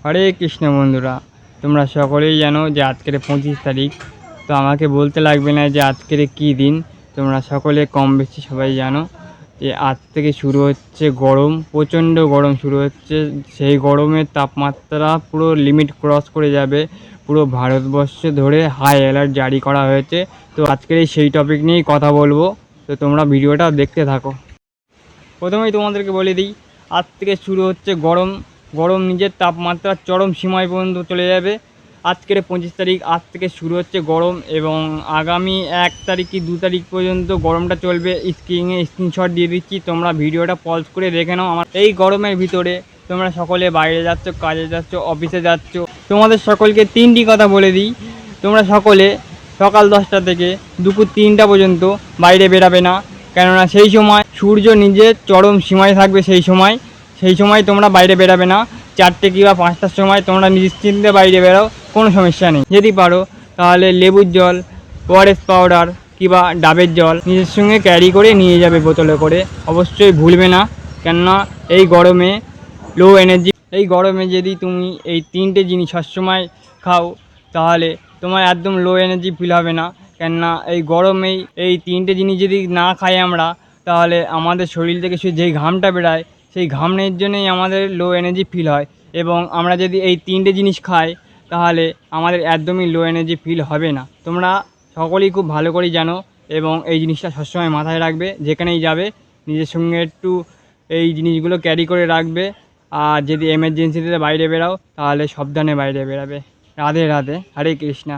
হরে কৃষ্ণ বন্ধুরা, তোমরা সকলেই জানো যে আজকের 25 তারিখ। তো আমাকে বলতে লাগবে না যে আজকের কী দিন। তোমরা সকলে কম বেশি সবাই জানো যে আজ থেকে শুরু হচ্ছে গরম, প্রচণ্ড গরম শুরু হচ্ছে। সেই গরমের তাপমাত্রা পুরো লিমিট ক্রস করে যাবে। পুরো ভারতবর্ষ ধরে হাই অ্যালার্ট জারি করা হয়েছে। তো আজকের সেই টপিক নিয়েই কথা বলবো। তো তোমরা ভিডিওটা দেখতে থাকো। প্রথমেই তোমাদেরকে বলে দিই, আজ থেকে শুরু হচ্ছে গরম। গরম নিজের তাপমাত্রা চরম সীমায় পর্যন্ত চলে যাবে। আজকের 25 তারিখ, আজ থেকে শুরু হচ্ছে গরম এবং আগামী 1 তারিখ কি 2 তারিখ পর্যন্ত গরমটা চলবে। স্ক্রিনশট দিয়ে দিচ্ছি, তোমরা ভিডিওটা পজ করে দেখে নাও। আমার এই গরমের ভিতরে তোমরা সকলে বাইরে যাচ্ছ, কাজে যাচ্ছ, অফিসে যাচ্ছ। তোমাদের সকলকে 3টি কথা বলে দিই। তোমরা সকলে সকাল 10টা থেকে দুপুর 3টা পর্যন্ত বাইরে বেরাবে না, কেননা সেই সময় সূর্য নিজের চরম সীমায় থাকবে। সেই সময় তোমরা বাইরে বেরাবে না। 4টে কিংবা 5টার সময় তোমরা নিশ্চিন্তে বাইরে বেরাও, কোনো সমস্যা নেই। যদি পারো তাহলে লেবুর জল, ওআরএস পাউডার কিংবা ডাবের জল নিজের সঙ্গে ক্যারি করে নিয়ে যাবে বোতলে করে। অবশ্যই ভুলবে না, কেননা এই গরমে যদি তুমি এই 3টে জিনিস সবসময় খাও তাহলে তোমার একদম লো এনার্জি ফিল হবে না। কেননা এই গরমেই এই 3টে জিনিস যদি না খাই আমরা, তাহলে আমাদের শরীর থেকে যেই ঘামটা বেরায়, সেই ঘামের জন্যই আমাদের লো এনার্জি ফিল হয়। এবং আমরা যদি এই 3টে জিনিস খাই তাহলে আমাদের একদমই লো এনার্জি ফিল হবে না। তোমরা সকলেই খুব ভালো করেই জানো এবং এই জিনিসটা সবসময় মাথায় রাখবে। যেখানেই যাবে নিজের সঙ্গে একটু এই জিনিসগুলো ক্যারি করে রাখবে। আর যদি এমার্জেন্সিতে বাইরে বেরাও তাহলে সাবধানে বাইরে বেরাবে। রাধে রাধে, হরে কৃষ্ণা।